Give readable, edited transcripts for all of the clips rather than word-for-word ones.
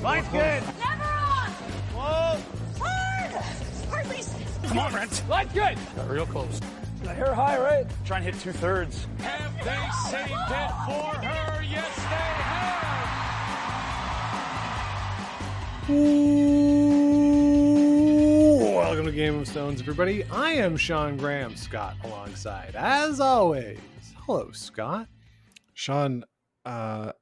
Line's good. Never on! Whoa. Hard! Hardly. Come on, Brent. Line's good. Got real close. The hair high, right? Try and hit 2/3. Have they saved it for her? Yes, they have. Welcome to Game of Stones, everybody. I am Sean Graham, Scott alongside, as always. Hello, Scott. Sean, I'm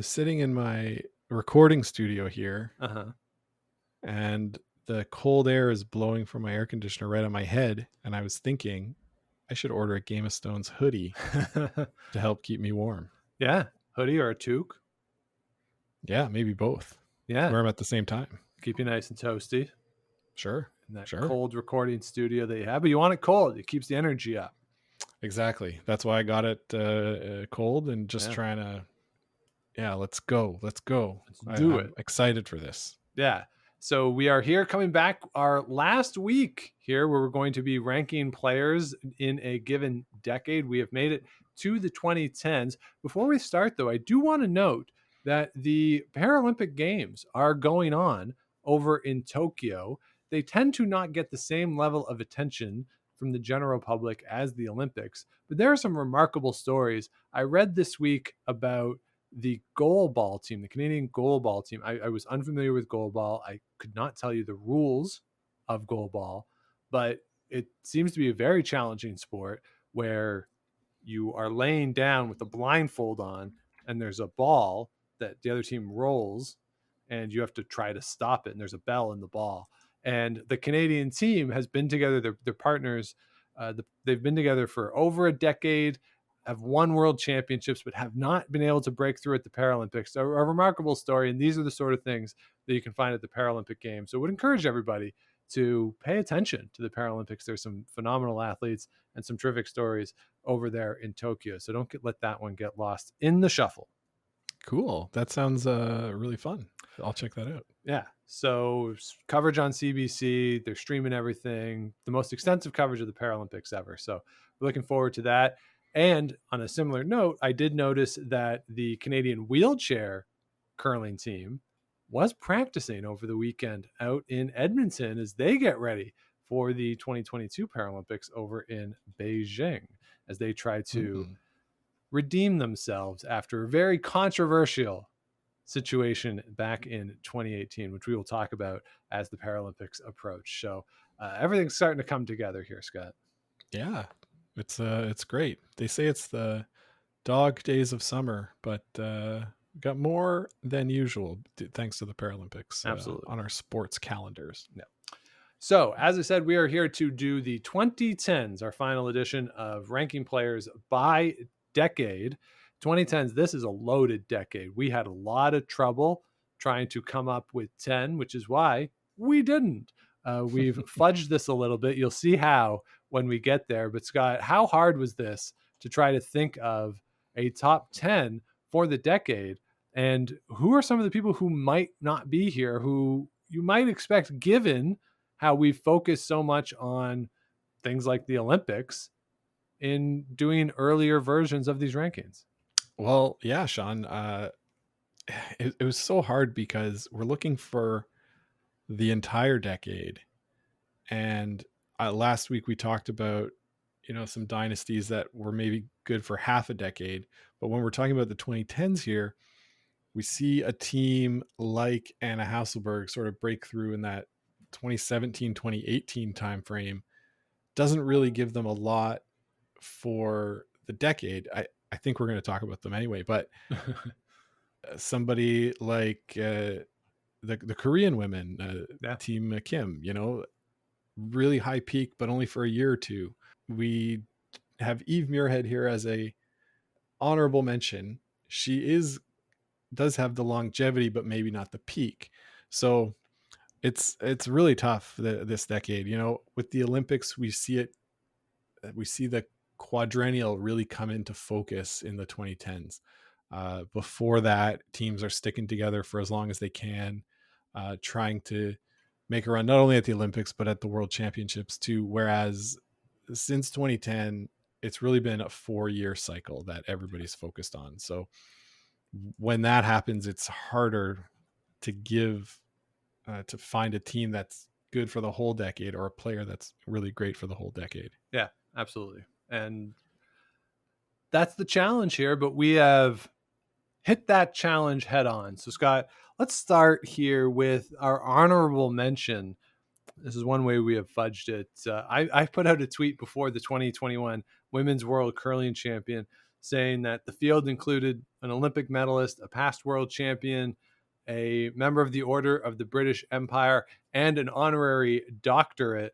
sitting in my recording studio here, and the cold air is blowing from my air conditioner right on my head, and I was thinking I should order a Game of Stones hoodie to help keep me warm. Yeah, hoodie or a toque. Yeah, maybe both. Yeah, Wear them at the same time. keep you nice and toasty Sure. in that Sure. cold recording studio that you have. But you want it cold. It keeps the energy up. Exactly. That's why I got it cold and just trying to, let's go. Let's go. Do I'm it. excited for this. Yeah. So we are here coming back our last week here where we're going to be ranking players in a given decade. We have made it to the 2010s. Before we start, though, I do want to note that the Paralympic Games are going on over in Tokyo. They tend to not get the same level of attention from the general public as the Olympics, but there are some remarkable stories. I read this week about the goalball team, the Canadian goalball team. I was unfamiliar with goalball. I could not tell you the rules of goalball, but it seems to be a very challenging sport where you are laying down with a blindfold on and there's a ball that the other team rolls and you have to try to stop it. And there's a bell in the ball. And the Canadian team has been together. They're partners. They've been together for over a decade, have won world championships, but have not been able to break through at the Paralympics. So a remarkable story. And these are the sort of things that you can find at the Paralympic Games. So I would encourage everybody to pay attention to the Paralympics. There's some phenomenal athletes and some terrific stories over there in Tokyo. So don't let that one get lost in the shuffle. Cool. That sounds really fun. I'll check that out. Yeah. So coverage on CBC, they're streaming everything, the most extensive coverage of the Paralympics ever. So we're looking forward to that. And on a similar note, I did notice that the Canadian wheelchair curling team was practicing over the weekend out in Edmonton as they get ready for the 2022 Paralympics over in Beijing as they try to redeem themselves after a very controversial situation back in 2018, which we will talk about as the Paralympics approach. So everything's starting to come together here, Scott. Yeah, it's great. They say it's the dog days of summer, but got more than usual thanks to the Paralympics. Absolutely. On our sports calendars. Yeah. So as I said, we are here to do the 2010s, our final edition of ranking players by decade. 2010s, this is a loaded decade. We had a lot of trouble trying to come up with 10, which is why we didn't. We've fudged this a little bit. You'll see how when we get there. But Scott, how hard was this to try to think of a top 10 for the decade? And who are some of the people who might not be here, who you might expect, given how we focus so much on things like the Olympics in doing earlier versions of these rankings? Well, yeah, Sean, it was so hard because we're looking for the entire decade. And last week we talked about, some dynasties that were maybe good for half a decade. But when we're talking about the 2010s here, we see a team like Anna Hasselborg sort of break through in that 2017, 2018 timeframe. Doesn't really give them a lot for the decade. I think we're going to talk about them anyway, but somebody like the Korean women, Team Kim, really high peak, but only for a year or two. We have Eve Muirhead here as a honorable mention. She does have the longevity, but maybe not the peak. So it's really tough this decade. With the Olympics, we see the quadrennial really come into focus in the 2010s. Before that, teams are sticking together for as long as they can, trying to make a run not only at the Olympics but at the World Championships too. Whereas since 2010, it's really been a 4-year cycle that everybody's focused on. So when that happens, it's harder to give to find a team that's good for the whole decade or a player that's really great for the whole decade. Yeah, absolutely. And that's the challenge here, but we have hit that challenge head on. So Scott, let's start here with our honorable mention. This is one way we have fudged it. I put out a tweet before the 2021 Women's World Curling Champion saying that the field included an Olympic medalist, a past world champion, a member of the Order of the British Empire, and an honorary doctorate.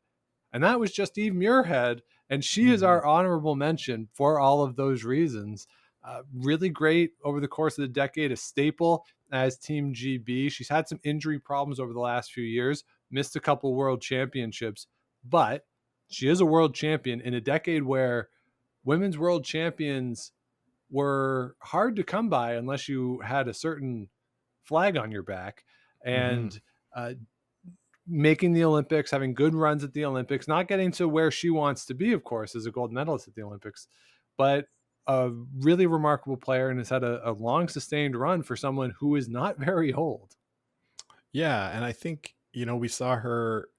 And that was just Eve Muirhead. And she is our honorable mention for all of those reasons. Really great over the course of the decade, a staple as Team GB. She's had some injury problems over the last few years, missed a couple world championships, but she is a world champion in a decade where women's world champions were hard to come by unless you had a certain flag on your back. And making the Olympics, having good runs at the Olympics, not getting to where she wants to be, of course, as a gold medalist at the Olympics, but a really remarkable player and has had a long sustained run for someone who is not very old. Yeah. And I think, we saw her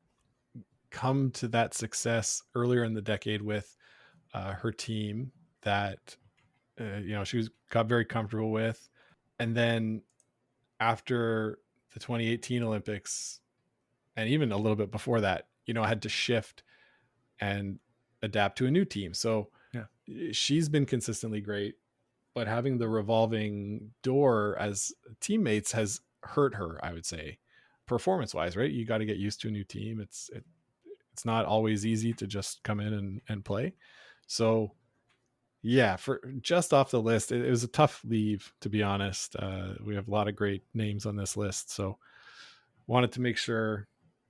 come to that success earlier in the decade with her team that, she got very comfortable with. And then after the 2018 Olympics, and even a little bit before that, had to shift and adapt to a new team. So she's been consistently great, but having the revolving door as teammates has hurt her, I would say, performance wise, right? You got to get used to a new team. It's not always easy to just come in and play. So yeah, for just off the list, it was a tough leave, to be honest. We have a lot of great names on this list. So wanted to make sure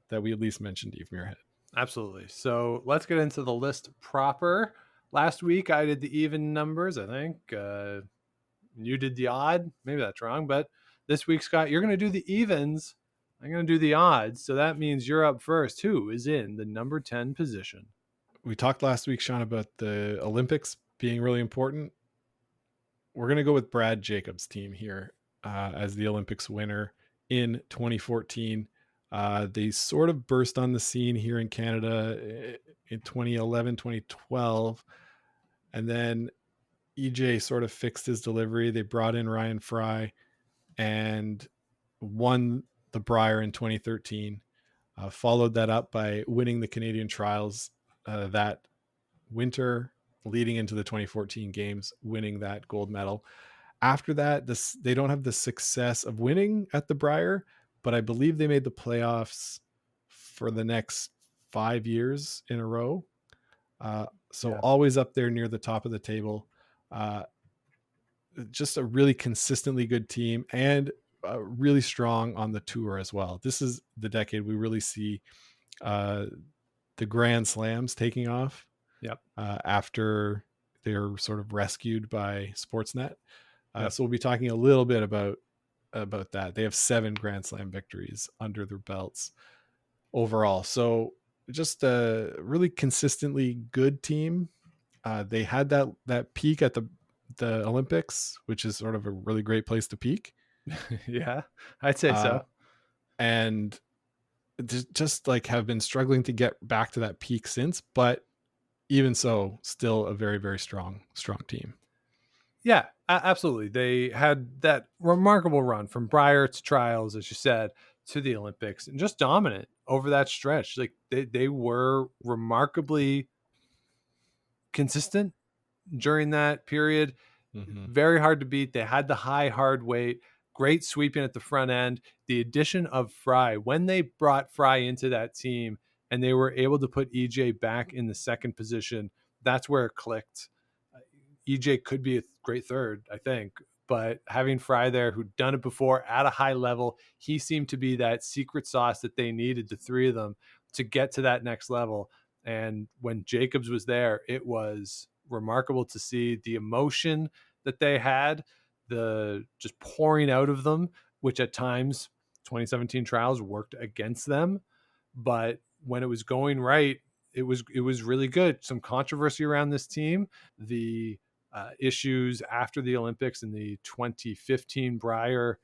that we at least mentioned Eve Muirhead. Absolutely. So let's get into the list proper. Last week I did the even numbers, I think. You did the odd. Maybe that's wrong. But this week, Scott, you're going to do the evens. I'm going to do the odds. So that means you're up first. Who is in the number 10 position? We talked last week, Sean, about the Olympics being really important. We're going to go with Brad Jacobs' team here as the Olympics winner in 2014. They sort of burst on the scene here in Canada in 2011, 2012. And then EJ sort of fixed his delivery. They brought in Ryan Fry and won the Brier in 2013. Followed that up by winning the Canadian trials that winter, leading into the 2014 games, winning that gold medal. After that, they don't have the success of winning at the Brier, but I believe they made the playoffs for the next 5 years in a row. Always up there near the top of the table. Just a really consistently good team and really strong on the tour as well. This is the decade we really see the Grand Slams taking off. Yep. After they're sort of rescued by Sportsnet. So we'll be talking a little bit about that. They have 7 Grand Slam victories under their belts overall. So just a really consistently good team. They had that peak at the Olympics, which is sort of a really great place to peak. Yeah, I'd say so. And just like have been struggling to get back to that peak since, but even so, still a very, very strong team. Yeah, absolutely. They had that remarkable run from Brier to trials, as you said, to the Olympics, and just dominant over that stretch. Like they were remarkably consistent during that period. Very hard to beat. They had the high hard weight, great sweeping at the front end. The addition of Fry, when they brought Fry into that team and they were able to put EJ back in the second position, that's where it clicked. EJ could be a great third, I think, but having Fry there, who'd done it before at a high level, he seemed to be that secret sauce that they needed, the three of them, to get to that next level. And when Jacobs was there, it was remarkable to see the emotion that they had, the just pouring out of them, which at times 2017 trials worked against them. But when it was going right, it was really good. Some controversy around this team. The issues after the Olympics in the 2015 Brier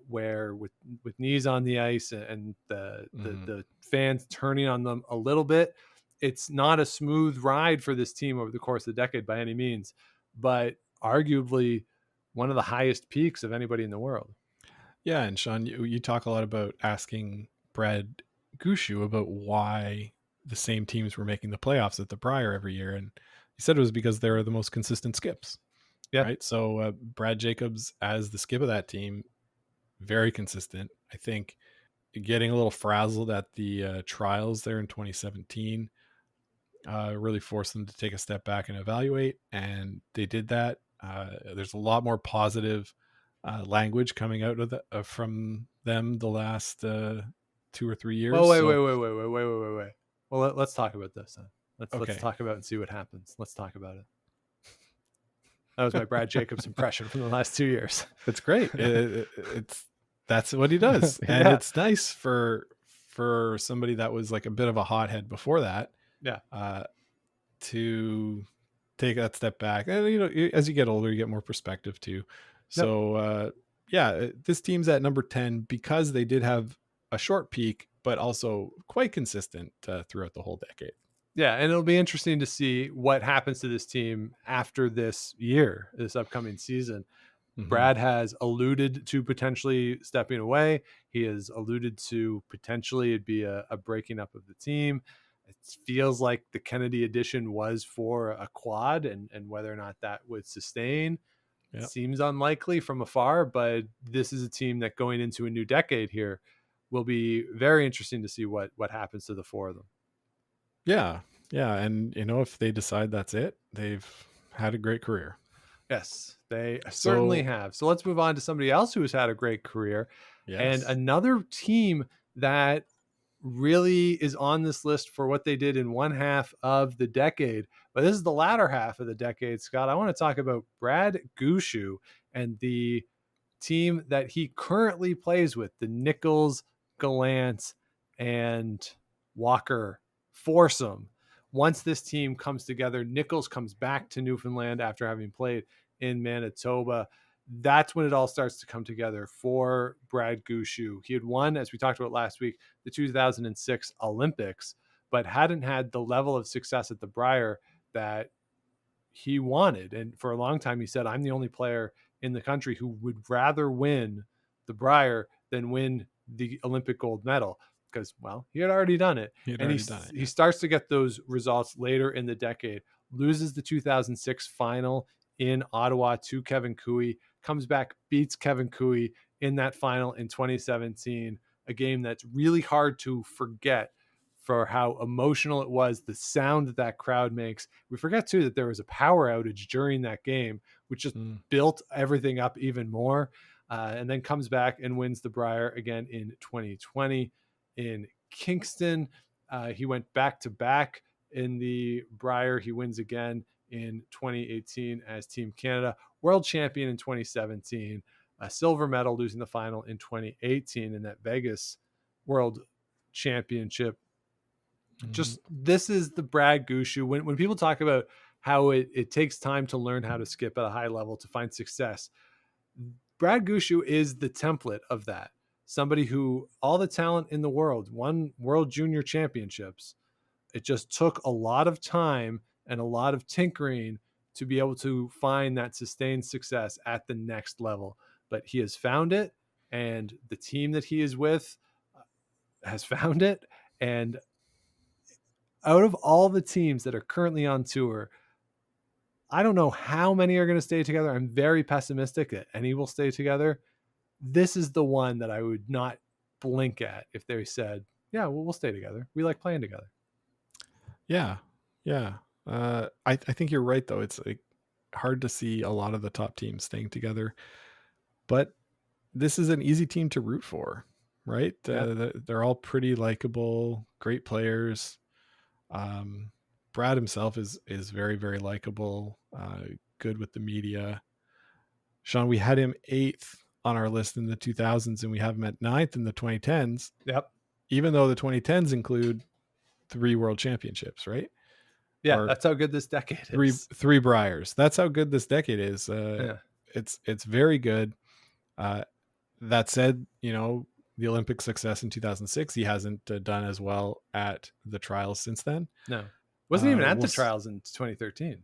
where with knees on the ice and Mhm. the fans turning on them a little bit, it's not a smooth ride for this team over the course of the decade by any means, but arguably one of the highest peaks of anybody in the world. Yeah, and Sean, you talk a lot about asking Brad Gushu about why the same teams were making the playoffs at the Brier every year, and he said it was because they're the most consistent skips. Yeah. Right. So Brad Jacobs as the skip of that team, very consistent. I think getting a little frazzled at the trials there in 2017 really forced them to take a step back and evaluate, and they did that. There's a lot more positive language coming out of from them the last 2 or 3 years. Oh, wait. Well, let's talk about this then. Let's talk about it and see what happens. Let's talk about it. That was my Brad Jacobs impression from the last 2 years. It's great. That's what he does, and it's nice for somebody that was like a bit of a hothead before that. Yeah. To take that step back, and as you get older, you get more perspective too. So this team's at number 10 because they did have a short peak, but also quite consistent throughout the whole decade. Yeah, and it'll be interesting to see what happens to this team after this year, this upcoming season. Mm-hmm. Brad has alluded to potentially stepping away. He has alluded to potentially it'd be a breaking up of the team. It feels like the Kennedy edition was for a quad, and whether or not that would sustain seems unlikely from afar. But this is a team that going into a new decade here will be very interesting to see what happens to the four of them. Yeah. And if they decide that's it, they've had a great career. Yes, they certainly have. So let's move on to somebody else who has had a great career. Yes. And another team that really is on this list for what they did in one half of the decade. But this is the latter half of the decade, Scott. I want to talk about Brad Gushu and the team that he currently plays with, the Nichols, Gallant, and Walker foursome. Once this team comes together, Nichols comes back to Newfoundland after having played in Manitoba. That's when it all starts to come together for Brad Gushu. He had won, as we talked about last week, the 2006 Olympics, but hadn't had the level of success at the Brier that he wanted. And for a long time, he said, I'm the only player in the country who would rather win the Brier than win the Olympic gold medal. Because, well, he had already done it. He starts to get those results later in the decade, loses the 2006 final in Ottawa to Kevin Koe, comes back, beats Kevin Koe in that final in 2017, a game that's really hard to forget for how emotional it was, the sound that crowd makes. We forget, too, that there was a power outage during that game, which just built everything up even more, and then comes back and wins the Brier again in 2020. In Kingston, he went back-to-back in the Brier. He wins again in 2018 as Team Canada, world champion in 2017, a silver medal, losing the final in 2018 in that Vegas World Championship. Just this is the Brad Gushu. When people talk about how it takes time to learn how to skip at a high level to find success, Brad Gushu is the template of that. Somebody who all the talent in the world, won World Junior Championships. It just took a lot of time and a lot of tinkering to be able to find that sustained success at the next level. But he has found it, and the team that he is with has found it. And out of all the teams that are currently on tour, I don't know how many are going to stay together. I'm very pessimistic that any will stay together. This is the one that I would not blink at if they said, yeah, well, we'll stay together. We like playing together. Yeah. I think you're right, though. It's like hard to see a lot of the top teams staying together, but this is an easy team to root for, right? Yeah. They're all pretty likable, great players. Brad himself is very, very likable, good with the media. Sean, we had him 8th on our list in the 2000s, and we have him at 9th in the 2010s. Yep. Even though the 2010s include 3 world championships, right? Yeah, that's how good this decade is. Three Briers. That's how good this decade is. It's very good. That said, the Olympic success in 2006, he hasn't done as well at the trials since then. No, wasn't even at we'll the s- trials in 2013.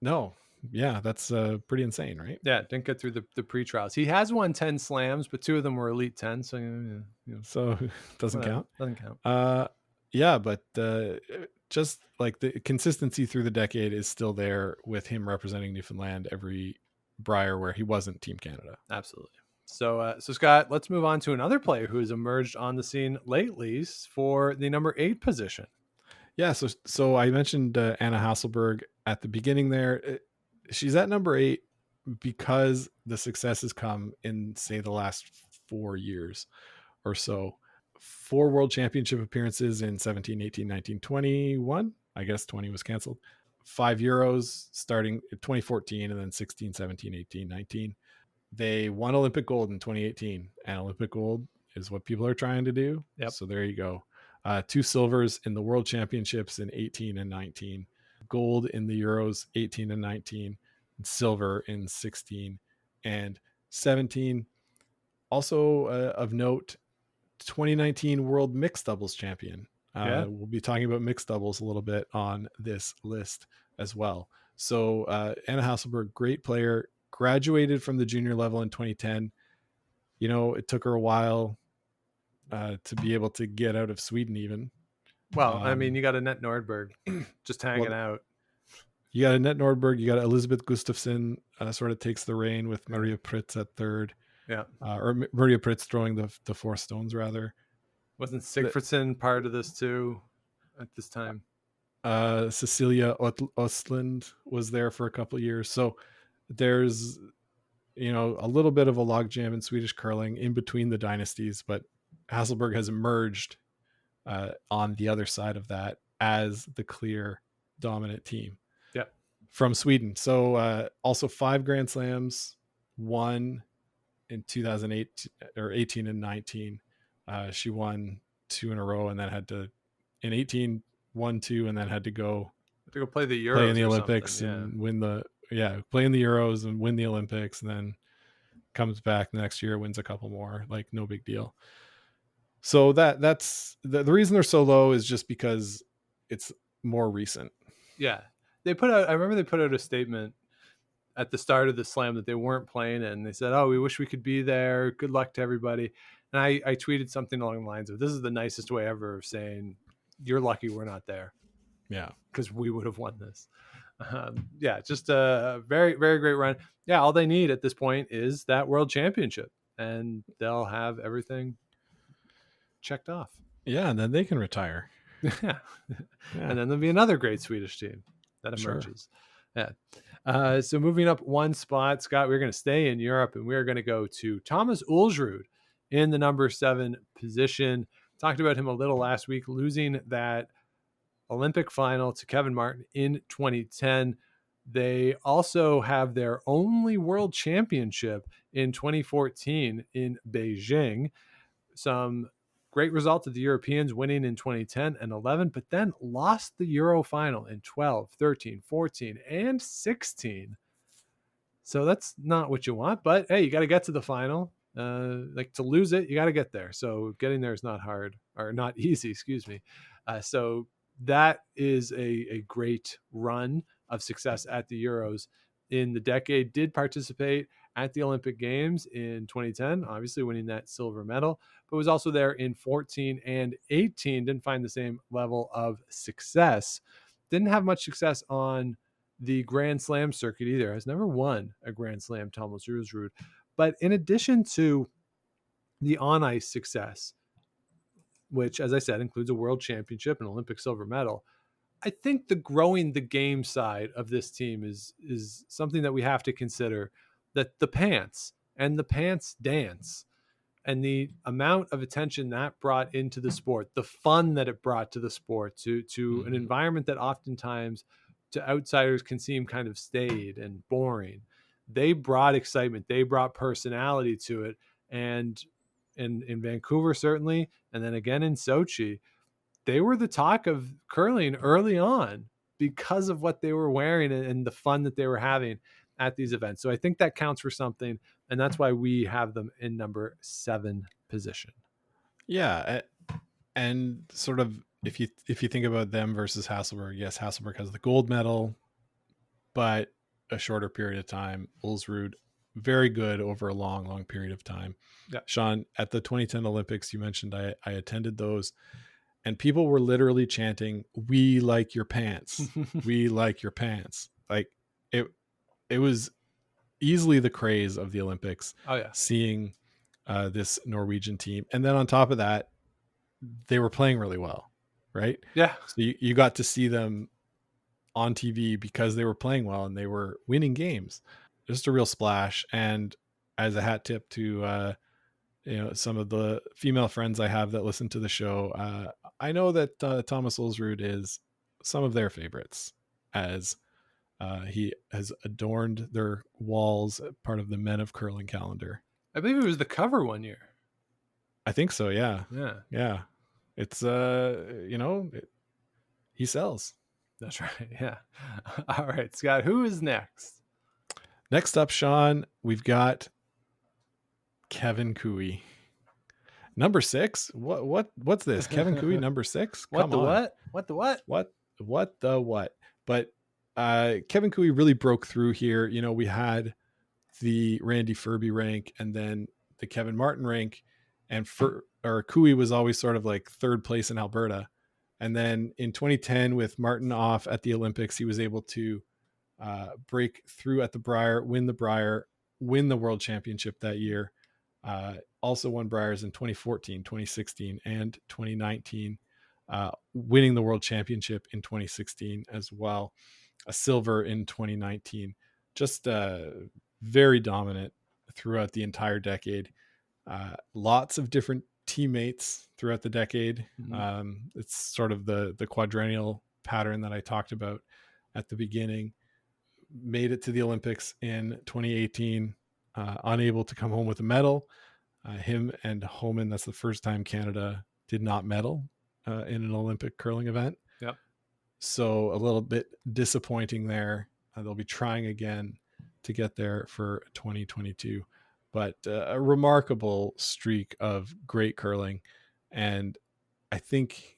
No, yeah, that's pretty insane, right? Yeah, didn't get through the pre-trials. He has won 10 slams, but 2 of them were Elite 10, so So doesn't whatever. count. Doesn't count. Yeah, but just like the consistency through the decade is still there with him representing Newfoundland every Brier where he wasn't Team Canada. Absolutely. So Scott, let's move on to another player who has emerged on the scene lately for the number 8 position. Yeah, so I mentioned Anna Hasselberg at the beginning there. She's at number 8 because the success has come in, say, the last 4 years or so. 4 world championship appearances in 17, 18, 19, 21. I guess 20 was canceled. 5 Euros starting in 2014 and then 16, 17, 18, 19. They won Olympic gold in 2018, and Olympic gold is what people are trying to do. Yep. So there you go. 2 silvers in the world championships in 18 and 19, gold in the Euros 18 and 19, and silver in 16 and 17. Also of note, 2019 world mixed doubles champion. We'll be talking about mixed doubles a little bit on this list as well. So Anna Hasselberg, great player, graduated from the junior level in 2010. It took her a while to be able to get out of Sweden even. Well, I mean, you got Annette Nordberg just hanging out. You got Annette Nordberg, you got Elizabeth Gustafsson sort of takes the reign with Maria Pritz at third. Yeah. Or Maria Pritz throwing the 4 stones rather. Wasn't Sigfridsson part of this too at this time? Cecilia Ostlund was there for a couple of years. So there's, a little bit of a logjam in Swedish curling in between the dynasties, but Hasselberg has emerged on the other side of that as the clear dominant team. Yeah. From Sweden. So also 5 Grand Slams, 1 in 2008 or 18 and 19. She won 2 in a row and then had to, in 18, won 2 and then had to go play the Euros, play in the Olympics and win play in the Euros and win the Olympics, and then comes back the next year, wins a couple more, like no big deal. So that's the reason they're so low is just because it's more recent. Yeah. I remember they put out a statement at the start of the slam that they weren't playing, and they said, "Oh, we wish we could be there. Good luck to everybody." And I tweeted something along the lines of, "This is the nicest way ever of saying you're lucky we're not there." Yeah, because we would have won this. Just a very, very great run. Yeah, all they need at this point is that world championship, and they'll have everything checked off. Yeah, and then they can retire. And then there'll be another great Swedish team that emerges. Sure. Yeah. So moving up 1 spot, Scott, we're going to stay in Europe, and we're going to go to Thomas Ulsrud in the number 7 position. Talked about him a little last week, losing that Olympic final to Kevin Martin in 2010. They also have their only world championship in 2014 in Beijing. Some great results of the Europeans winning in 2010 and 11, but then lost the Euro final in 12, 13, 14, and 16. So that's not what you want, but hey, you got to get to the final. To lose it, you got to get there. So getting there is not hard, or not easy, excuse me. So that is a great run of success at the Euros in the decade. Did participate at the Olympic Games in 2010, obviously winning that silver medal, but was also there in 14 and 18. Didn't find the same level of success. Didn't have much success on the Grand Slam circuit either. Has never won a Grand Slam, Thomas Ulsrud. But in addition to the on-ice success, which, as I said, includes a world championship and Olympic silver medal, I think the growing the game side of this team is something that we have to consider, that the pants and the pants dance and the amount of attention that brought into the sport, the fun that it brought to the sport, to an environment that oftentimes to outsiders can seem kind of staid and boring. They brought excitement. They brought personality to it. And in Vancouver, certainly, and then again in Sochi, they were the talk of curling early on because of what they were wearing and the fun that they were having. at these events. So I think that counts for something, and that's why we have them in number 7 position. Yeah, and sort of if you think about them versus Hasselberg, yes, Hasselberg has the gold medal, but a shorter period of time. Ulsrud, very good over a long period of time. Yeah. Sean, at the 2010 Olympics, you mentioned I attended those, and people were literally chanting, "We like your pants. We like your pants." Like it was easily the craze of the Olympics. Oh yeah. Seeing this Norwegian team. And then on top of that, they were playing really well, right? Yeah. So you got to see them on TV because they were playing well and they were winning games. Just a real splash. And as a hat tip to some of the female friends I have that listen to the show, I know that Thomas Ulsrud is some of their favorites, as he has adorned their walls, part of the Men of Curling calendar. I believe it was the cover one year. I think so. Yeah. Yeah. It's he sells. That's right. Yeah. All right, Scott, who is next? Next up, Sean, we've got Kevin Koe. Number 6. What's this? Kevin Koe, number 6? What the what? But Kevin Koe really broke through here. You know, we had the Randy Ferbey rank and then the Kevin Martin rank, and Koe was always sort of like third place in Alberta. And then in 2010, with Martin off at the Olympics, he was able to break through at the Brier, win the World Championship that year. Also won Briers in 2014, 2016, and 2019, winning the World Championship in 2016 as well. A silver in 2019. Just very dominant throughout the entire decade. Lots of different teammates throughout the decade. Mm-hmm. It's sort of the quadrennial pattern that I talked about at the beginning. Made it to the Olympics in 2018, unable to come home with a medal. Him and Homan, that's the first time Canada did not medal in an Olympic curling event. Yep. So a little bit disappointing there. They'll be trying again to get there for 2022. But a remarkable streak of great curling. And I think,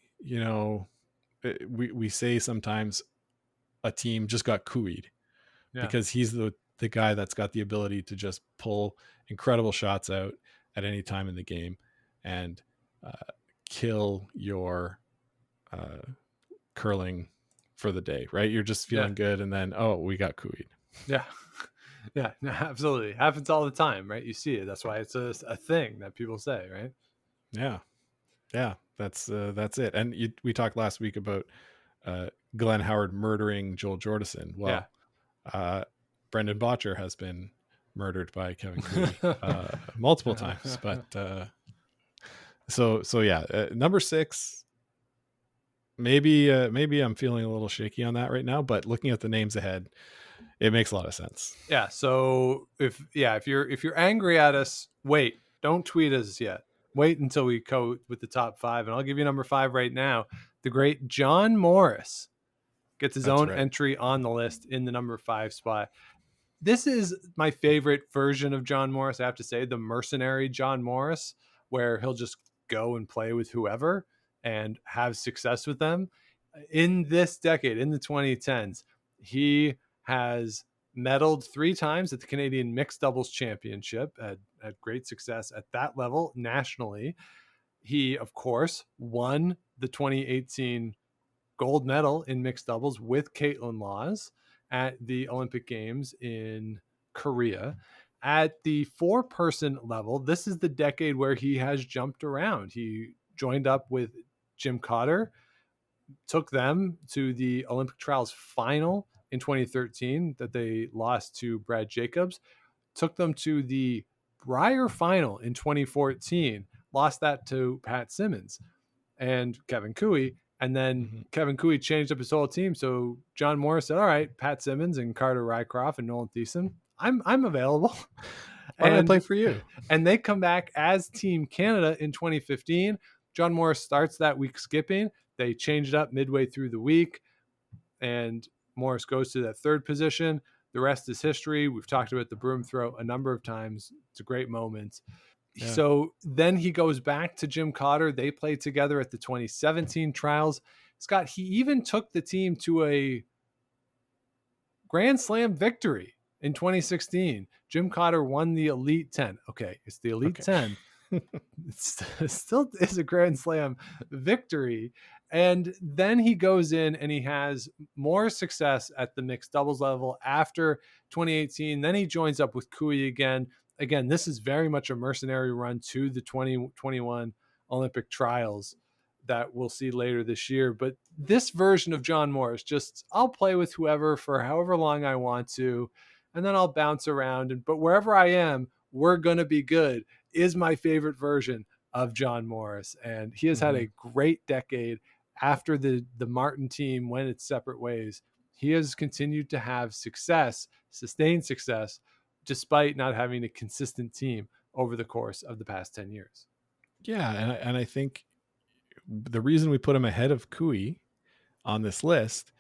we say sometimes a team just got Koe'd because he's the guy that's got the ability to just pull incredible shots out at any time in the game and kill your curling for the day, right? You're just feeling good. And then, we got Koe'd. Yeah. Yeah, no, absolutely. Happens all the time, right? You see it. That's why it's a thing that people say, right? Yeah. That's it. And we talked last week about Glenn Howard murdering Joel Jordison. Well, Brendan Botcher has been murdered by Kevin Koe multiple times. But number 6. Maybe I'm feeling a little shaky on that right now, but looking at the names ahead, it makes a lot of sense. Yeah. So if you're angry at us, wait, don't tweet us yet. Wait until we go with the top 5, and I'll give you number 5 right now. The great John Morris gets his own entry on the list in the number 5 spot. This is my favorite version of John Morris, I have to say, the mercenary John Morris, where he'll just go and play with whoever and have success with them. In this decade, in the 2010s, he has medaled 3 times at the Canadian Mixed Doubles Championship, had great success at that level nationally. He, of course, won the 2018 gold medal in mixed doubles with Caitlin Laws at the Olympic Games in Korea. At the 4-person level, this is the decade where he has jumped around. He joined up with Jim Cotter, took them to the Olympic trials final in 2013 that they lost to Brad Jacobs, took them to the Brier final in 2014, lost that to Pat Simmons and Kevin Koe. And then Kevin Koe changed up his whole team. So John Morris said, all right, Pat Simmons and Carter Rycroft and Nolan Thiessen, I'm available. Why don't I play for you? And they come back as Team Canada in 2015. John Morris starts that week skipping. They changed up midway through the week, and Morris goes to that 3rd position. the rest is history. We've talked about the broom throw a number of times. It's a great moment. Yeah. So then he goes back to Jim Cotter. They played together at the 2017 trials. Scott, he even took the team to a Grand Slam victory in 2016. Jim Cotter won the Elite 10. Okay, it's the Elite 10. It still is a Grand Slam victory. And then he goes in and he has more success at the mixed doubles level after 2018. Then he joins up with Koe again. Again, this is very much a mercenary run to the 2021 Olympic trials that we'll see later this year. But this version of John Morris, just I'll play with whoever for however long I want to, and then I'll bounce around. But wherever I am, we're going to be good, is my favorite version of John Morris. And he has had a great decade after the Martin team went its separate ways. He has continued to have success, sustained success, despite not having a consistent team over the course of the past 10 years. Yeah. And I think the reason we put him ahead of Koe on this list,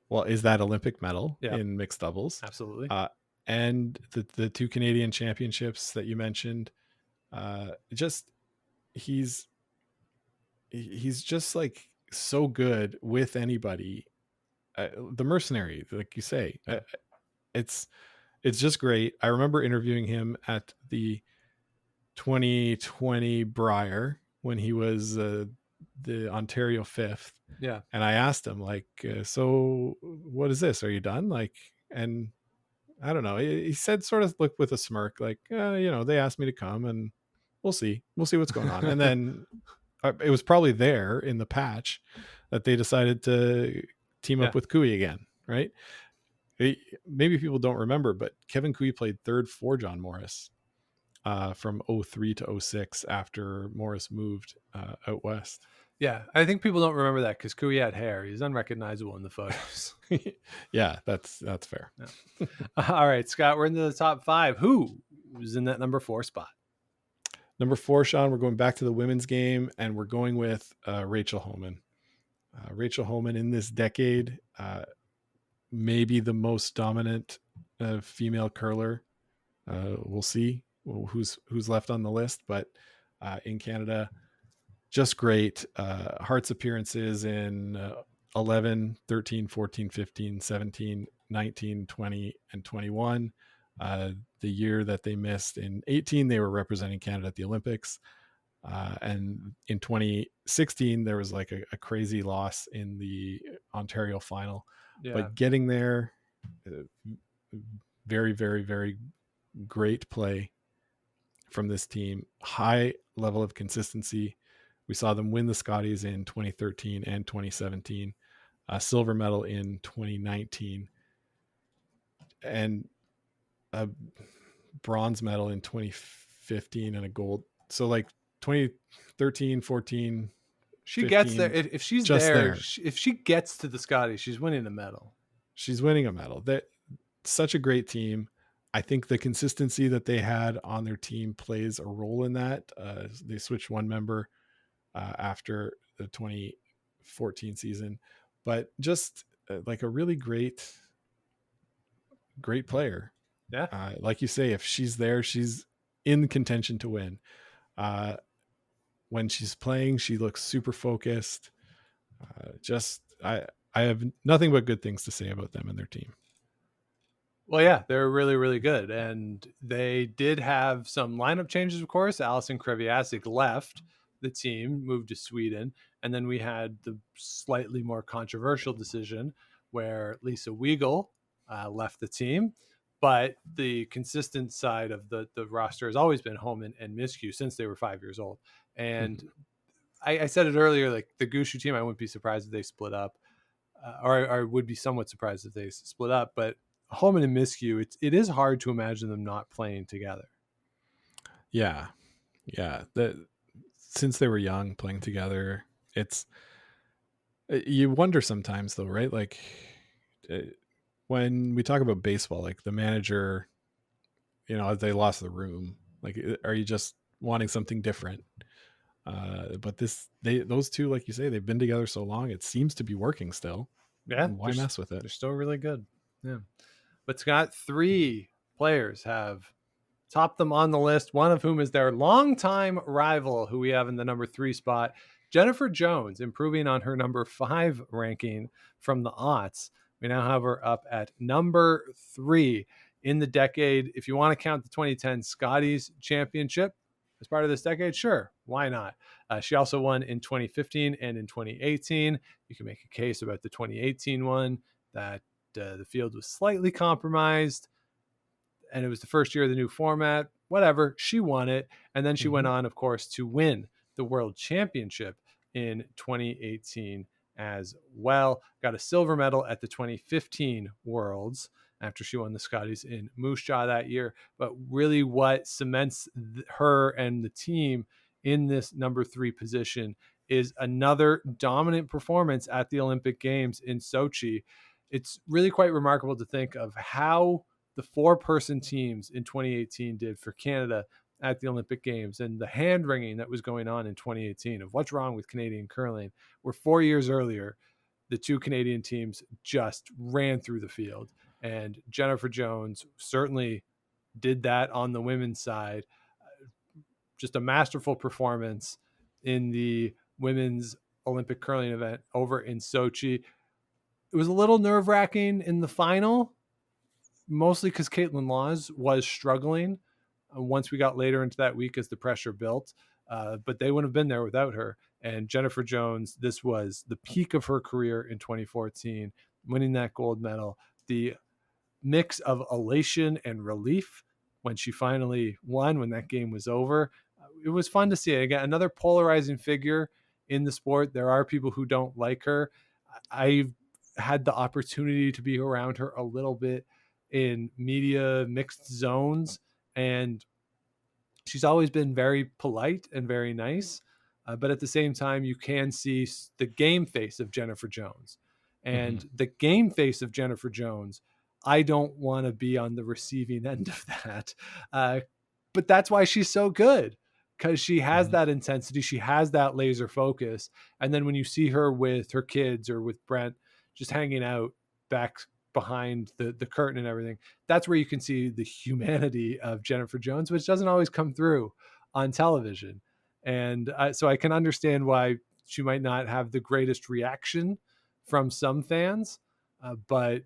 well, is that Olympic medal in mixed doubles. Absolutely. And the 2 Canadian championships that you mentioned, he's just like so good with anybody. The mercenary, like you say, it's just great. I remember interviewing him at the 2020 Brier when he was the Ontario 5th. Yeah. And I asked him like, so what is this? Are you done? Like, and I don't know. He said sort of look with a smirk, like, they asked me to come and we'll see what's going on. And then it was probably there in the patch that they decided to team up with Koe again. Right. Maybe people don't remember, but Kevin Koe played third for John Morris from 03 to 06 after Morris moved out west. Yeah, I think people don't remember that because Koe had hair. He's unrecognizable in the photos. Yeah, that's fair. Yeah. All right, Scott, we're into the top 5. Who's in that number 4 spot? Number 4, Sean, we're going back to the women's game, and we're going with Rachel Homan. Rachel Homan in this decade, maybe the most dominant female curler. We'll see who's left on the list, but in Canada, just great. Hearts appearances in 11, 13, 14, 15, 17, 19, 20, and 21. The year that they missed in 18, they were representing Canada at the Olympics. And in 2016, there was like a crazy loss in the Ontario final. Yeah. But getting there, very, very, very great play from this team. High level of consistency. We saw them win the Scotties in 2013 and 2017, a silver medal in 2019, and a bronze medal in 2015 and a gold. So like 2013, 14, she 15, gets there. If she's there. If she gets to the Scotties, she's winning a medal. She's winning a medal. That such a great team. I think the consistency that they had on their team plays a role in that. They switched one member after the 2014 season, but just like a really great player. Yeah. Like you say, if she's there, she's in contention to win. When she's playing, she looks super focused. I have nothing but good things to say about them and their team. Well, yeah, they're really, really good. And they did have some lineup changes, of course. Alison Kreviasik left the team, moved to Sweden. And then we had the slightly more controversial decision where Lisa Weigel left the team. But the consistent side of the roster has always been Homan and Miskew since they were 5 years old. And I said it earlier, like the Gushu team, I wouldn't be surprised if they split up. Or I would be somewhat surprised if they split up. But Homan and Miskew, it is hard to imagine them not playing together. Yeah. Since they were young, playing together, you wonder sometimes though, right? Like when we talk about baseball, like the manager, they lost the room. Like, are you just wanting something different? But those two, like you say, they've been together so long, it seems to be working still. Yeah. Why mess with it? They're still really good. Yeah. but Scott, 3 players have topped them on the list, one of whom is their longtime rival, who we have in the number 3 spot, Jennifer Jones, improving on her number 5 ranking from the aughts. We now have her up at number 3 in the decade. If you want to count the 2010 Scotties Championship as part of this decade, sure, why not? She also won in 2015 and in 2018. You can make a case about the 2018 one that the field was slightly compromised, and it was the first year of the new format. Whatever, she won it, and then she went on, of course, to win the World Championship in 2018 as well. Got a silver medal at the 2015 Worlds after she won the Scotties in Moose Jaw that year. But really what cements her and the team in this number 3 position is another dominant performance at the Olympic Games in Sochi. It's really quite remarkable to think of how the 4-person teams in 2018 did for Canada at the Olympic Games, and the hand-wringing that was going on in 2018 of what's wrong with Canadian curling, where 4 years earlier, the 2 Canadian teams just ran through the field. And Jennifer Jones certainly did that on the women's side. Just a masterful performance in the women's Olympic curling event over in Sochi. It was a little nerve-wracking in the final, mostly because Caitlin Laws was struggling once we got later into that week as the pressure built, but they wouldn't have been there without her. And Jennifer Jones, this was the peak of her career in 2014, winning that gold medal. The mix of elation and relief when she finally won, when that game was over, it was fun to see. Again, another polarizing figure in the sport. There are people who don't like her. I've had the opportunity to be around her a little bit in media mixed zones, and she's always been very polite and very nice. But at the same time, you can see the game face of Jennifer Jones. And the game face of Jennifer Jones, I don't want to be on the receiving end of that. But that's why she's so good, because she has that intensity. She has that laser focus. And then when you see her with her kids or with Brent just hanging out back behind the curtain and everything, that's where you can see the humanity of Jennifer Jones, which doesn't always come through on television. And so I can understand why she might not have the greatest reaction from some fans, but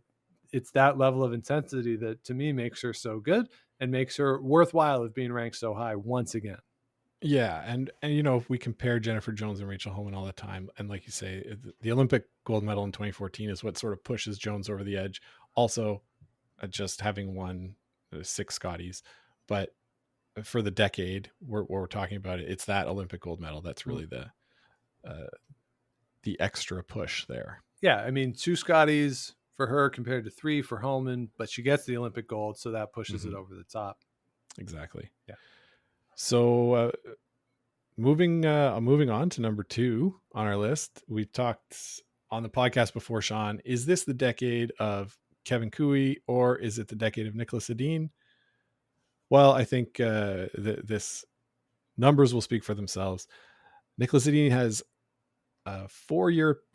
it's that level of intensity that to me makes her so good and makes her worthwhile of being ranked so high once again. Yeah, and you know, we compare Jennifer Jones and Rachel Homan all the time, and like you say, the Olympic gold medal in 2014 is what sort of pushes Jones over the edge. Also, just having won 6 Scotties, but for the decade we're talking about it, it's that Olympic gold medal that's really the extra push there. Yeah, I mean, 2 Scotties for her compared to 3 for Homan, but she gets the Olympic gold, so that pushes it over the top. Exactly. Yeah. So moving on to number 2 on our list, we talked on the podcast before, Sean, is this the decade of Kevin Koe or is it the decade of Nicholas Edin? Well, I think this numbers will speak for themselves. Nicholas Edin has 4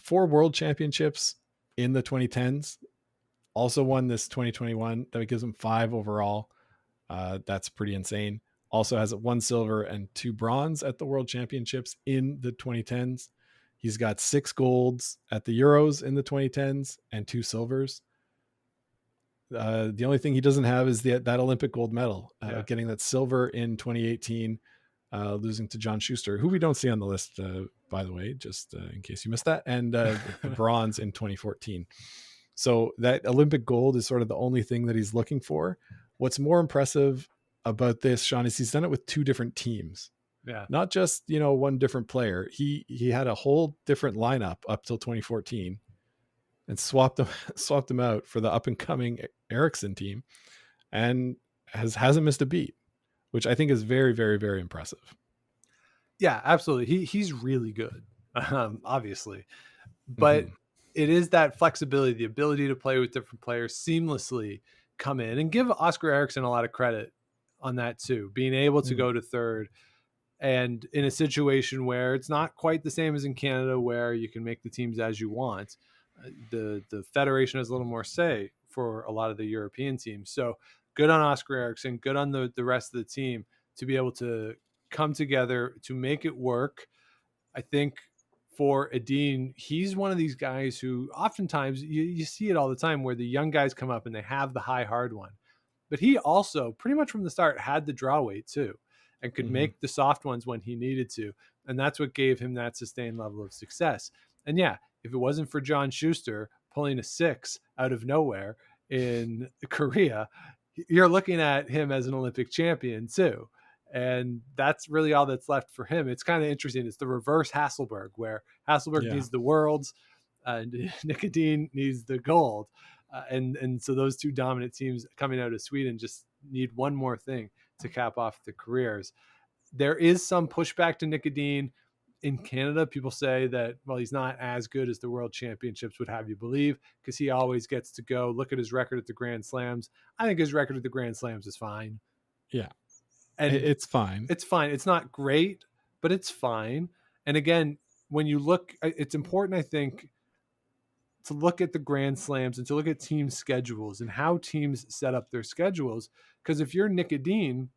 world championships in the 2010s. Also won this 2021. That gives him 5 overall. That's pretty insane. Also has 1 silver and 2 bronze at the World Championships in the 2010s. He's got 6 golds at the Euros in the 2010s and 2 silvers. The only thing he doesn't have is that Olympic gold medal, getting that silver in 2018, losing to John Schuster, who we don't see on the list, by the way, just in case you missed that, and the bronze in 2014. So that Olympic gold is sort of the only thing that he's looking for. What's more impressive about this, Sean, is he's done it with 2 different teams. Yeah. Not just, you know, one different player. He had a whole different lineup up till 2014 and swapped them out for the up and coming Ericsson team, and hasn't missed a beat, which I think is very, very, very impressive. Yeah, absolutely. He's really good, obviously, but it is that flexibility, the ability to play with different players seamlessly, come in, and give Oscar Eriksson a lot of credit on that too, being able to go to third, and in a situation where it's not quite the same as in Canada, where you can make the teams as you want. The federation has a little more say for a lot of the European teams. So good on Oscar Eriksson, good on the rest of the team to be able to come together to make it work. I think for Edin, he's one of these guys who oftentimes you see it all the time where the young guys come up and they have the high hard one. But he also pretty much from the start had the draw weight too and could make the soft ones when he needed to. And that's what gave him that sustained level of success. And yeah, if it wasn't for John Schuster pulling a 6 out of nowhere in Korea, you're looking at him as an Olympic champion too. And that's really all that's left for him. It's kind of interesting. It's the reverse Hasselberg, where Hasselberg needs the worlds and Nick Edin needs the gold. And so those two dominant teams coming out of Sweden just need one more thing to cap off the careers. There is some pushback to Nick Edin in Canada. People say that, well, he's not as good as the World Championships would have you believe because he always gets to go. Look at his record at the Grand Slams. I think his record at the Grand Slams is fine. Yeah. And it's fine. It's fine. It's not great, but it's fine. And again, when you look, it's important, I think, to look at the Grand Slams and to look at team schedules and how teams set up their schedules. Because if you're Nick Edin,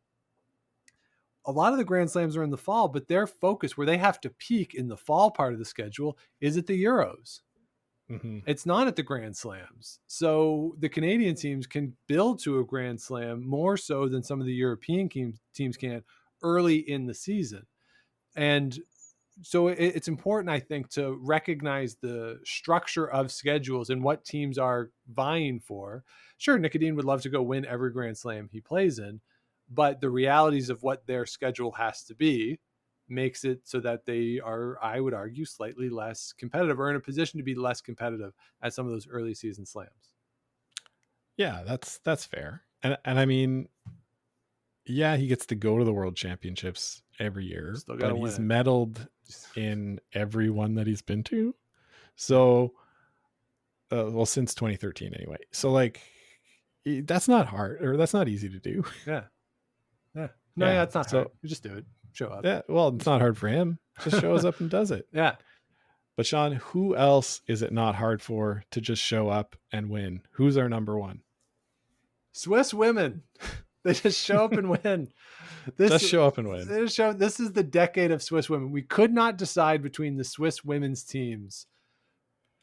a lot of the Grand Slams are in the fall, but their focus where they have to peak in the fall part of the schedule is at the Euros. It's not at the Grand Slams. So the Canadian teams can build to a Grand Slam more so than some of the European teams can early in the season. And so it's important, I think, to recognize the structure of schedules and what teams are vying for. Sure, Nick Edin would love to go win every Grand Slam he plays in, but the realities of what their schedule has to be makes it so that they are, I would argue, slightly less competitive or in a position to be less competitive at some of those early season slams. Yeah, that's fair. And I mean, yeah, he gets to go to the World Championships every year, but he's medaled in every one that he's been to. So, well, since 2013 anyway. So like, that's not hard, or that's not easy to do. Yeah. No, yeah, it's not hard. You just do it. Show up. Yeah, well, it's not hard for him. Just shows up and does it. Yeah. But Sean, who else is it not hard for to just show up and win? Who's our number one? Swiss women. They just show up and win. Just show up and win. This is the decade of Swiss women. We could not decide between the Swiss women's teams.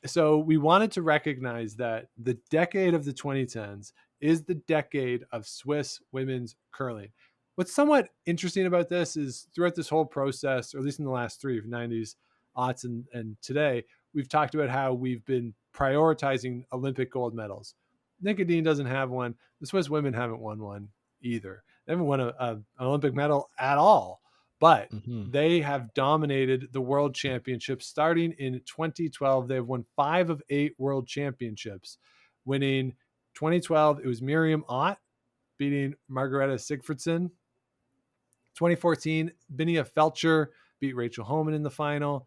So we wanted to recognize that the decade of the 2010s is the decade of Swiss women's curling. What's somewhat interesting about this is throughout this whole process, or at least in the last 3 of 90s, aughts, and today, we've talked about how we've been prioritizing Olympic gold medals. Nick Edin doesn't have one. The Swiss women haven't won one either. They haven't won an Olympic medal at all, but they have dominated the World Championships starting in 2012. They have won 5 of 8 World Championships, winning 2012. It was Miriam Ott beating Margareta Sigfridsson. 2014, Binia Felcher beat Rachel Homan in the final.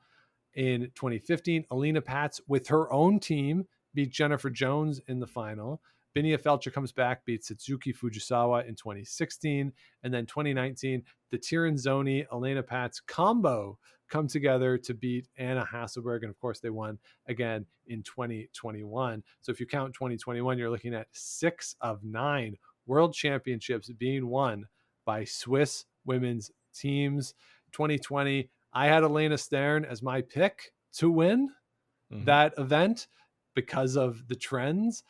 In 2015, Alina Patz with her own team beat Jennifer Jones in the final. Binia Felcher comes back, beats Satsuki Fujisawa in 2016. And then 2019, the Tirinzoni Elena Patz combo come together to beat Anna Hasselberg. And of course, they won again in 2021. So if you count 2021, you're looking at 6 of 9 World Championships being won by Swiss women's teams. 2020, I had Elena Stern as my pick to win that event because of the trends.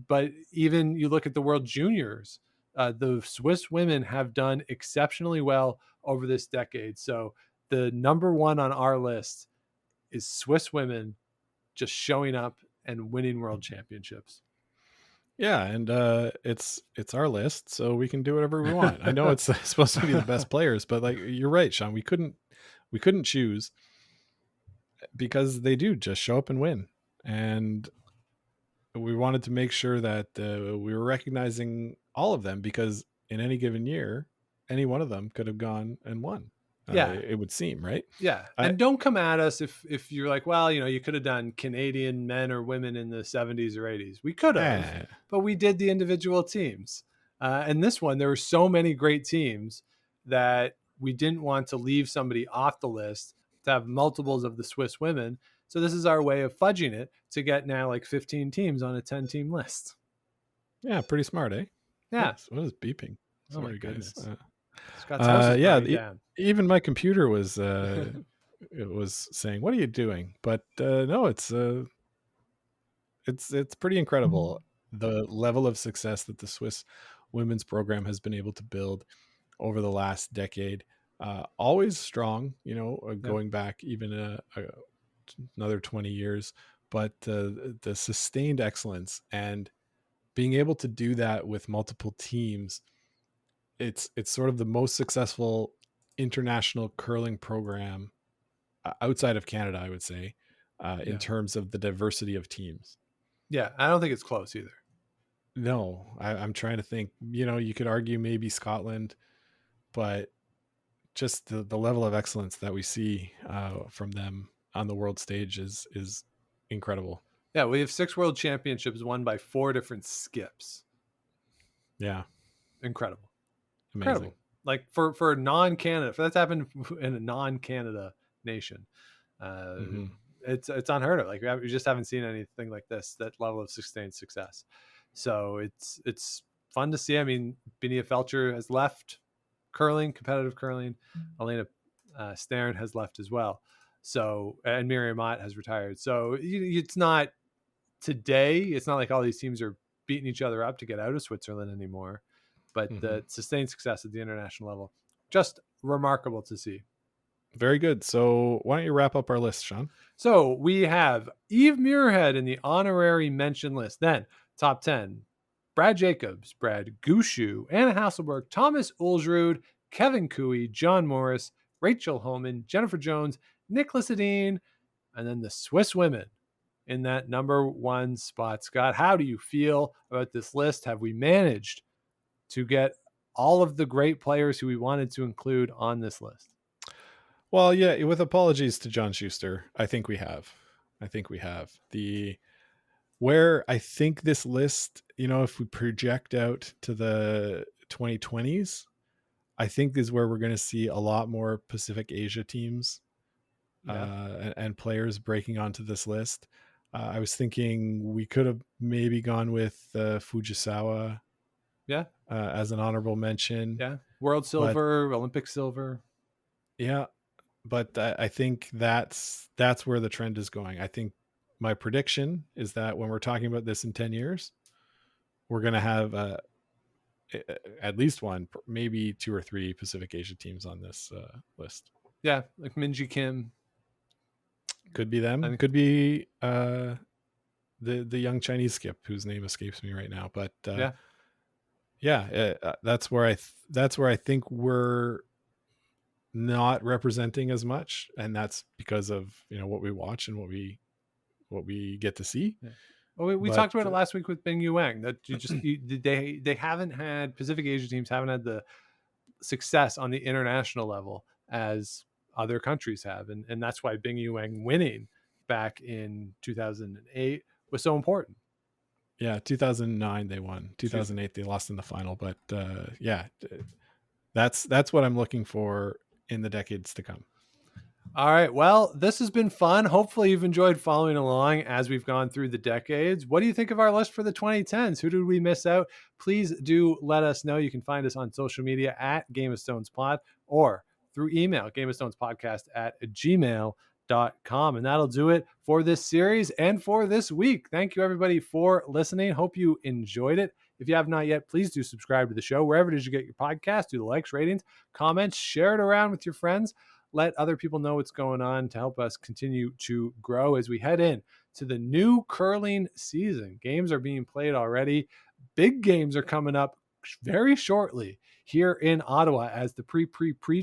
But even you look at the World Juniors, the Swiss women have done exceptionally well over this decade. So the number one on our list is Swiss women just showing up and winning World Championships. Yeah, and it's our list, so we can do whatever we want. I know it's supposed to be the best players, but like you're right, Sean, we couldn't choose because they do just show up and win. And we wanted to make sure that we were recognizing all of them because in any given year, any one of them could have gone and won. Yeah, it would seem, right? Yeah. And don't come at us if you're like, well, you could have done Canadian men or women in the 70s or 80s. We could have, but we did the individual teams. And this one, there were so many great teams that we didn't want to leave somebody off the list to have multiples of the Swiss women. So this is our way of fudging it to get now like 15 teams on a 10-team list. Yeah, pretty smart, eh? Yeah. What is beeping? Oh my Sorry, guys. goodness. Scott's house is Yeah, burning down. even my computer was it was saying, "What are you doing?" But no, it's pretty incredible the level of success that the Swiss women's program has been able to build over the last decade. Always strong, going back even another 20 years, but the sustained excellence and being able to do that with multiple teams, it's sort of the most successful international curling program outside of Canada, I would say, in terms of the diversity of teams. Yeah, I don't think it's close either. No, I'm trying to think. You could argue maybe Scotland, but just the level of excellence that we see from them on the world stage is incredible. Yeah, we have 6 world championships won by 4 different skips. Yeah, incredible, amazing. Incredible. Like for non-Canada, for that's happened in a non-Canada nation, it's unheard of. Like we just haven't seen anything like this, that level of sustained success. So it's fun to see. I mean, Benia Felcher has left curling, competitive curling. Elena Stern has left as well. So, and Miriam Ott has retired. So it's not today. It's not like all these teams are beating each other up to get out of Switzerland anymore. But the sustained success at the international level, just remarkable to see. Very good. So why don't you wrap up our list, Sean? So we have Eve Muirhead in the honorary mention list. Then top 10, Brad Jacobs, Brad Gushue, Anna Hasselberg, Thomas Ulsrud, Kevin Cooey, John Morris, Rachel Homan, Jennifer Jones, Nicholas Edin, and then the Swiss women in that number 1 spot. Scott, how do you feel about this list? Have we managed to get all of the great players who we wanted to include on this list? Well, yeah, with apologies to John Schuster, I think we have. Where I think this list, if we project out to the 2020s, I think is where we're going to see a lot more Pacific Asia teams and players breaking onto this list. I was thinking we could have maybe gone with Fujisawa as an honorable mention. Yeah. World silver, Olympic silver. Yeah. But I think that's where the trend is going. I think my prediction is that when we're talking about this in 10 years, we're going to have at least 1, maybe 2 or 3 Pacific Asia teams on this list. Yeah. Like Minji Kim. Could be them. Could be the young Chinese skip whose name escapes me right now. But that's where I think we're not representing as much, and that's because of what we watch and what we get to see. Well, we talked about it last week with Bing Yuang, that they haven't had, Pacific Asia teams haven't had the success on the international level as other countries have, and that's why Bing Yuang winning back in 2008 was so important. Yeah, 2009 they won. 2008 they lost in the final, but that's what I'm looking for in the decades to come. All right. Well, this has been fun. Hopefully you've enjoyed following along as we've gone through the decades. What do you think of our list for the 2010s? Who did we miss out? Please do let us know. You can find us on social media at Game of Stones Pod or through email, gameofstonespodcast@gmail.com. And that'll do it for this series and for this week. Thank you everybody for listening. Hope you enjoyed it. If you have not yet, please do subscribe to the show wherever it is you get your podcast. Do the likes, ratings, comments, share it around with your friends. Let other people know what's going on to help us continue to grow as we head in to the new curling season. Games are being played already. Big games are coming up very shortly here in Ottawa as the pre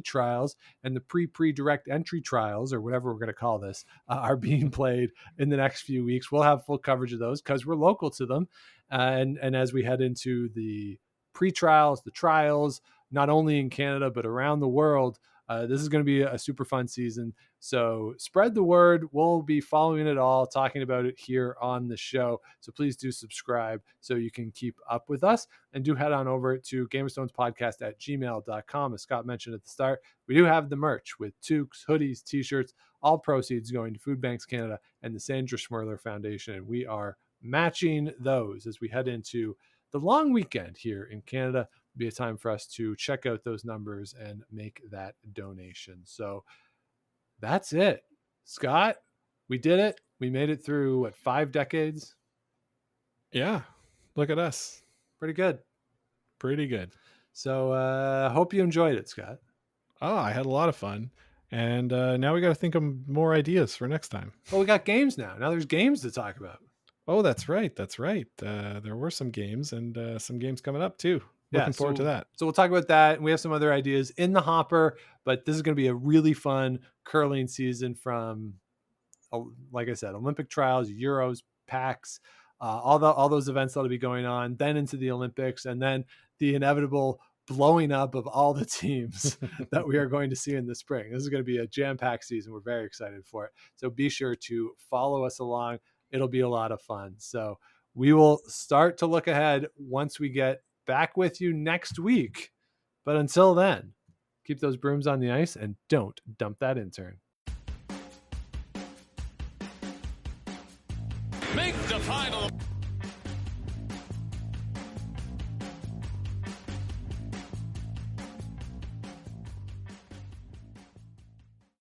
trials and the pre direct entry trials, or whatever we're going to call this, are being played in the next few weeks. We'll have full coverage of those because we're local to them. And as we head into the pre-trials, the trials, not only in Canada, but around the world, this is going to be a super fun season. So spread the word. We'll be following it all, talking about it here on the show. So please do subscribe so you can keep up with us, and do head on over to gameofstonespodcast@gmail.com. As Scott mentioned at the start, we do have the merch with toques, hoodies, t-shirts, all proceeds going to Food Banks Canada and the Sandra Schmirler Foundation. And we are matching those as we head into the long weekend here in Canada will be a time for us to check out those numbers and make that donation. So that's it. Scott, we did it. We made it through, what, 5 decades? Yeah. Look at us. Pretty good. Pretty good. So hope you enjoyed it, Scott. Oh, I had a lot of fun. And now we got to think of more ideas for next time. Well, we got games now. Now there's games to talk about. Oh, that's right. That's right. There were some games and some games coming up too. Looking forward to that. So we'll talk about that. And we have some other ideas in the hopper, but this is going to be a really fun curling season from, like I said, Olympic trials, Euros, PAX, all those events that'll be going on, then into the Olympics, and then the inevitable blowing up of all the teams that we are going to see in the spring. This is going to be a jam-packed season. We're very excited for it. So be sure to follow us along. It'll be a lot of fun. So we will start to look ahead once we get back with you next week. But until then, keep those brooms on the ice and don't dump that intern. Make the final.